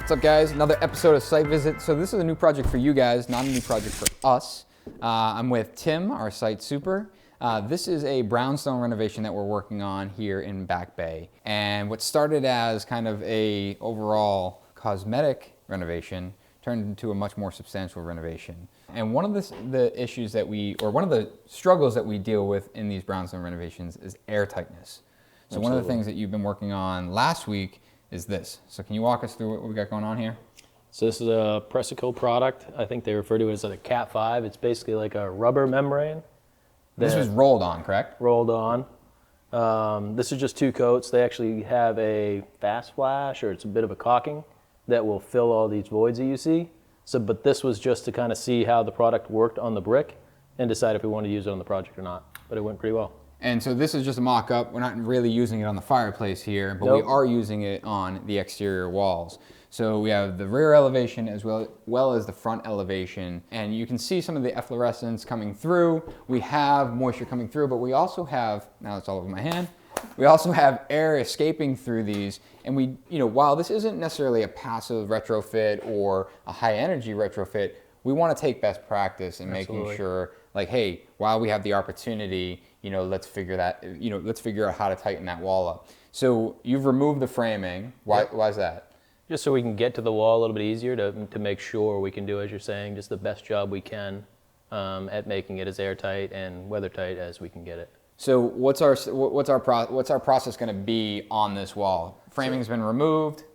What's up, guys? Another episode of Site Visit. So this is a new project for you guys, not a new project for us. I'm with Tim, our site super. This is a brownstone renovation that we're working on here in Back Bay. And what started as kind of a overall cosmetic renovation turned into a much more substantial renovation. And one of the issues that one of the struggles that we deal with in these brownstone renovations is air tightness. So One of the things that you've been working on last week is this. So can you walk us through what we got going on here? So this is a Pressico product. I think they refer to it as a Cat 5. It's basically like a rubber membrane. This was rolled on, correct? Rolled on. This is just 2 coats. They actually have a fast flash, or it's a bit of a caulking, that will fill all these voids that you see. But this was just to kind of see how the product worked on the brick and decide if we wanted to use it on the project or not. But it went pretty well. And so this is just a mock-up. We're not really using it on the fireplace here, but Nope. We are using it on the exterior walls. So we have the rear elevation as well as the front elevation. And you can see some of the efflorescence coming through. We have moisture coming through, but we also have, now it's all over my hand, we also have air escaping through these. And we, while this isn't necessarily a passive retrofit or a high energy retrofit, we want to take best practice in making sure, like, hey, while we have the opportunity, let's figure out how to tighten that wall up. So you've removed the framing. Why is that? Just so we can get to the wall a little bit easier to make sure we can do, as you're saying, just the best job we can at making it as airtight and weathertight as we can get it. So what's our process going to be on this wall? Framing's been removed.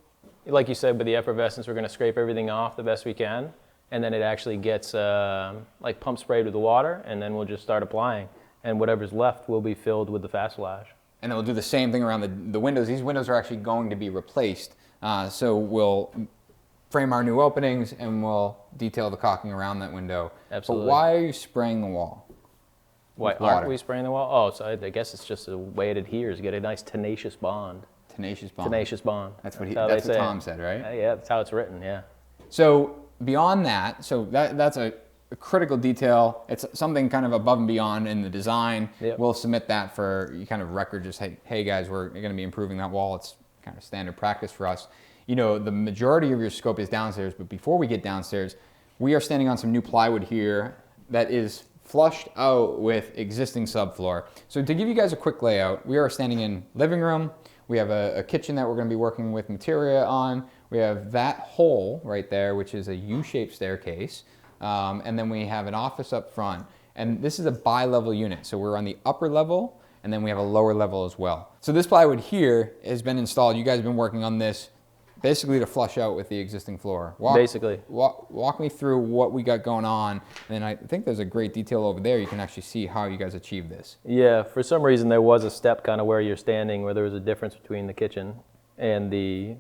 Like you said, with the effervescence, we're going to scrape everything off the best we can, and then it actually gets like pump sprayed with the water, and then we'll just start applying, and whatever's left will be filled with the fast flash. And then we'll do the same thing around the windows. These windows are actually going to be replaced, so we'll frame our new openings and we'll detail the caulking around that window. Absolutely. But why are you spraying the wall? Why aren't we spraying the wall? Oh, so I guess it's just the way it adheres. Get a nice tenacious bond. Tenacious bond. Tenacious bond. That's what Tom said, right? Yeah, that's how it's written. Yeah. So beyond that, that's a critical detail. It's something kind of above and beyond in the design. Yep. We'll submit that for kind of record. Just hey guys, we're going to be improving that wall. It's kind of standard practice for us. The majority of your scope is downstairs, but before we get downstairs, we are standing on some new plywood here that is flushed out with existing subfloor. So to give you guys a quick layout, we are standing in living room. We have a kitchen that we're going to be working with materia on. We have that hole right there, which is a U-shaped staircase. And then we have an office up front. And this is a bi-level unit. So we're on the upper level, and then we have a lower level as well. So this plywood here has been installed. You guys have been working on this basically to flush out with the existing floor. Walk me through what we got going on. And I think there's a great detail over there. You can actually see how you guys achieved this. Yeah, for some reason there was a step kind of where you're standing where there was a difference between the kitchen and the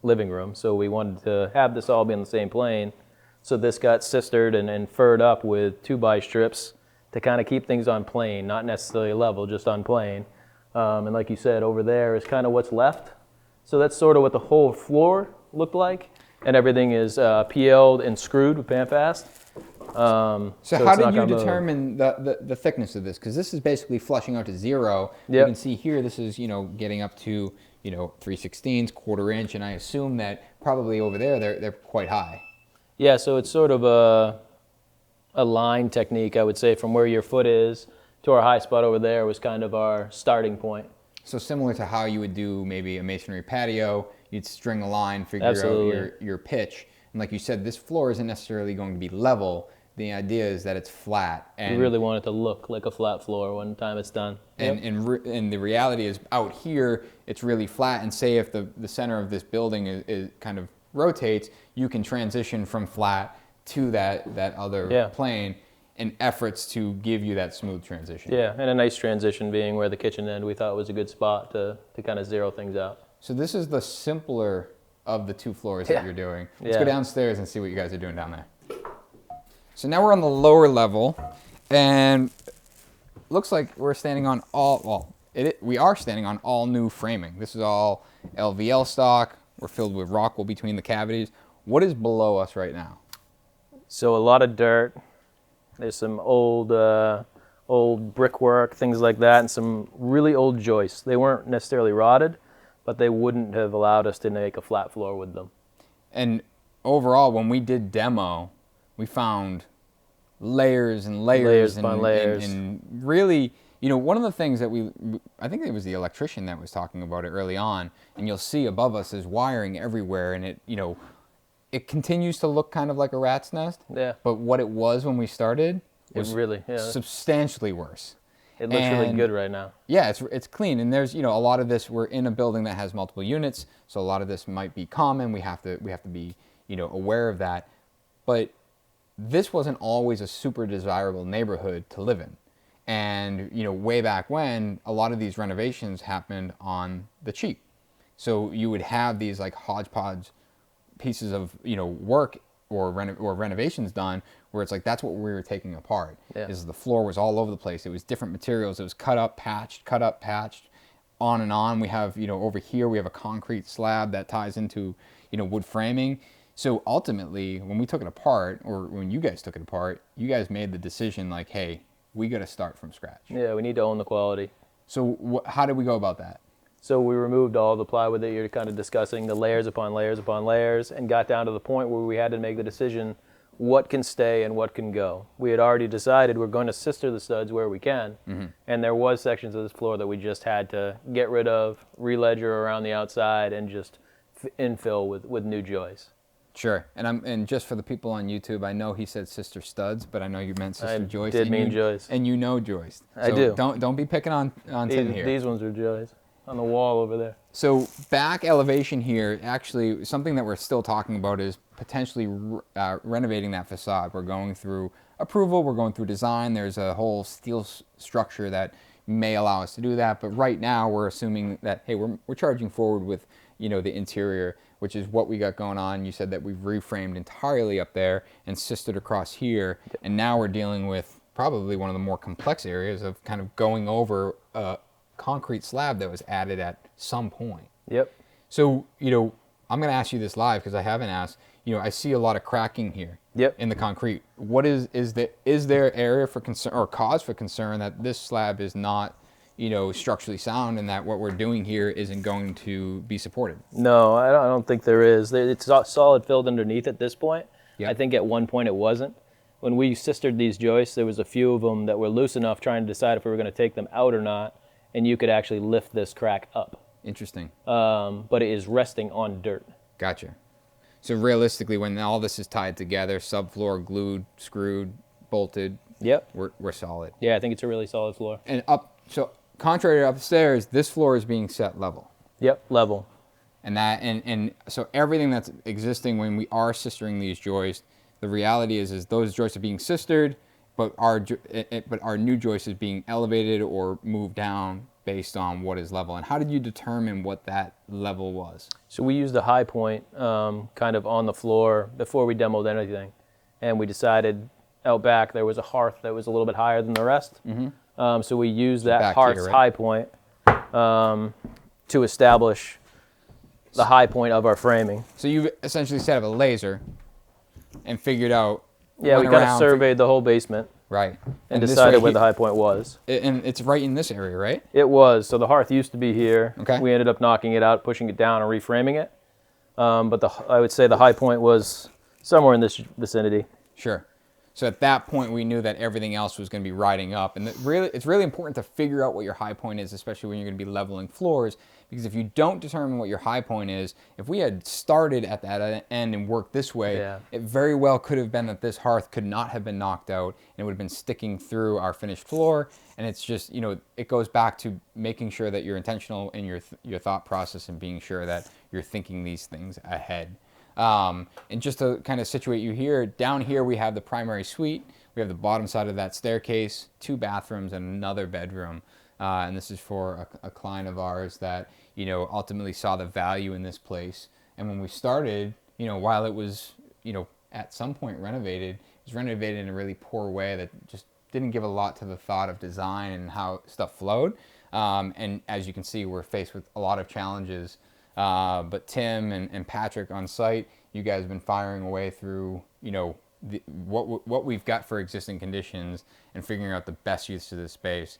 living room. So we wanted to have this all be on the same plane. So this got sistered and furred up with 2x strips to kind of keep things on plane, not necessarily level, just on plane. And like you said, over there is kind of what's left. So that's sort of what the whole floor looked like. And everything is PL'd and screwed with PAMFast. So how did you determine the thickness of this? Because this is basically flushing out to 0. Yep. You can see here, this is getting up to 3/16, 1/4 inch, and I assume that probably over there they're quite high. Yeah, so it's sort of a line technique, I would say, from where your foot is to our high spot over there was kind of our starting point. So similar to how you would do maybe a masonry patio, you'd string a line, figure Absolutely. out your pitch. And like you said, this floor isn't necessarily going to be level. The idea is that it's flat. And we really want it to look like a flat floor when time it's done. And the reality is out here, it's really flat. And say if the center of this building is kind of rotates, you can transition from flat to that other plane in efforts to give you that smooth transition. Yeah, and a nice transition being where the kitchen end we thought was a good spot to kind of zero things out. So this is the simpler of the 2 floors that you're doing. Let's go downstairs and see what you guys are doing down there. So now we're on the lower level, and looks like we're standing on we are standing on all new framing. This is all LVL stock. We're filled with Rockwool between the cavities. What is below us right now? So a lot of dirt. There's some old brickwork, things like that, and some really old joists. They weren't necessarily rotted, but they wouldn't have allowed us to make a flat floor with them. And overall, when we did demo, we found layers and layers, upon layers. And really, you know, one of the things that I think it was the electrician that was talking about it early on, and you'll see above us is wiring everywhere, and it, you know, it continues to look kind of like a rat's nest. Yeah. But what it was when we started was really, yeah, substantially worse. It looks really good right now. Yeah, it's clean, and there's, you know, a lot of this, we're in a building that has multiple units, so a lot of this might be common. We have to be, you know, aware of that. But this wasn't always a super desirable neighborhood to live in. And, you know, way back when, a lot of these renovations happened on the cheap. So you would have these like hodgepodge pieces of, you know, work or renovations done where it's like that's what we were taking apart. Yeah. Is the floor was all over the place. It was different materials. It was cut up, patched, on and on. We have, you know, over here we have a concrete slab that ties into, you know, wood framing. So ultimately, when we took it apart, or when you guys took it apart, you guys made the decision like, hey, we got to start from scratch. Yeah, we need to own the quality. So how did we go about that? So we removed all the plywood that you're kind of discussing, the layers upon layers upon layers, and got down to the point where we had to make the decision what can stay and what can go. We had already decided we're going to sister the studs where we can, and there was sections of this floor that we just had to get rid of, re-ledger around the outside, and just infill with new joists. Sure, and just for the people on YouTube, I know he said sister studs, but I know you meant sister joist. I did mean joist. And you know joist. So I do. Don't be picking on Tim here. These ones are joist on the wall over there. So back elevation here, actually something that we're still talking about is potentially renovating that facade. We're going through approval, we're going through design. There's a whole steel structure that may allow us to do that, but right now we're assuming that, hey, we're charging forward with, you know, the interior, which is what we got going on. You said that we've reframed entirely up there and sistered across here, and now we're dealing with probably one of the more complex areas of kind of going over a concrete slab that was added at some point. Yep. So, you know, I'm going to ask you this live because I haven't asked. You know, I see a lot of cracking here. Yep. In the concrete. What is there area for concern or cause for concern that this slab is not, you know, structurally sound, and that what we're doing here isn't going to be supported? No, I don't think there is. It's solid filled underneath at this point. Yep. I think at one point it wasn't. When we sistered these joists, there was a few of them that were loose enough trying to decide if we were going to take them out or not, and you could actually lift this crack up. Interesting. But it is resting on dirt. Gotcha. So realistically, when all this is tied together, subfloor glued, screwed, bolted, yep, we're solid. Yeah, I think it's a really solid floor. And so contrary to upstairs, this floor is being set level. Yep, level. And so everything that's existing when we are sistering these joists, the reality is those joists are being sistered, but our new joist is being elevated or moved down based on what is level. And how did you determine what that level was? So we used a high point kind of on the floor before we demoed anything. And we decided out back there was a hearth that was a little bit higher than the rest. Mm-hmm. So we used that hearth's here, right? High point to establish the high point of our framing. So you essentially set up a laser and figured out. Yeah, we kind of surveyed the whole basement. Right. And decided where the high point was. And it's right in this area, right? It was. So the hearth used to be here. Okay. We ended up knocking it out, pushing it down, and reframing it. But I would say the high point was somewhere in this vicinity. Sure. So at that point, we knew that everything else was going to be riding up. And it's really important to figure out what your high point is, especially when you're going to be leveling floors. Because if you don't determine what your high point is, if we had started at that end and worked this way, it very well could have been that this hearth could not have been knocked out and it would have been sticking through our finished floor. And it's just, you know, it goes back to making sure that you're intentional in your thought process and being sure that you're thinking these things ahead. And just to kind of situate you here, down here we have the primary suite. We have the bottom side of that staircase, 2 bathrooms and another bedroom. And this is for a client of ours that, you know, ultimately saw the value in this place. And when we started, you know, while it was, you know, at some point renovated, it was renovated in a really poor way that just didn't give a lot to the thought of design and how stuff flowed. And as you can see, we're faced with a lot of challenges. But Tim and Patrick on site, you guys have been firing away through, you know, what we've got for existing conditions and figuring out the best use of this space.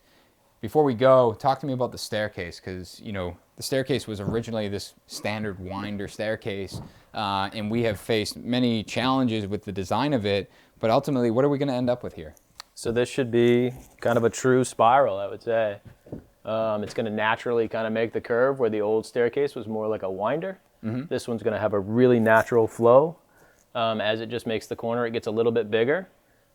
Before we go, talk to me about the staircase, because you know the staircase was originally this standard winder staircase, and we have faced many challenges with the design of it. But ultimately, what are we going to end up with here? So this should be kind of a true spiral, I would say. It's going to naturally kind of make the curve where the old staircase was more like a winder. This one's going to have a really natural flow. As it just makes the corner, it gets a little bit bigger,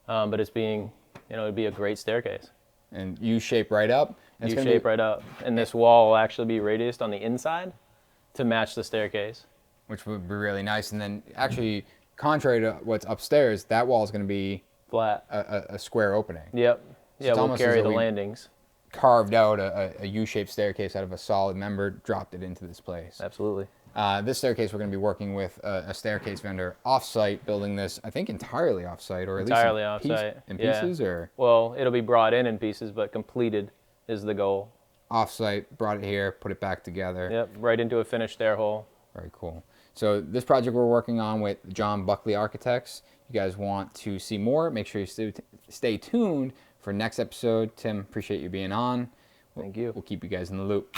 but it's being, you know, it'd be a great staircase. And U-shape right up. U-shape right up. And this wall will actually be radiused on the inside to match the staircase. Which would be really nice. And then actually, contrary to what's upstairs, that wall is going to be flat, a square opening. Yep. So yeah, we'll carry the landings. Carved out a U-shaped staircase out of a solid member, dropped it into this place. Absolutely. This staircase, we're going to be working with a staircase vendor off-site, building this, I think, entirely off-site, or at entirely least off-site. In pieces, or well, it'll be brought in pieces, but completed is the goal. Off-site, brought it here, put it back together. Yep, right into a finished stair hole. Very cool. So this project we're working on with John Buckley Architects. You guys want to see more? Make sure you stay tuned for next episode. Tim, appreciate you being on. Thank you. We'll keep you guys in the loop.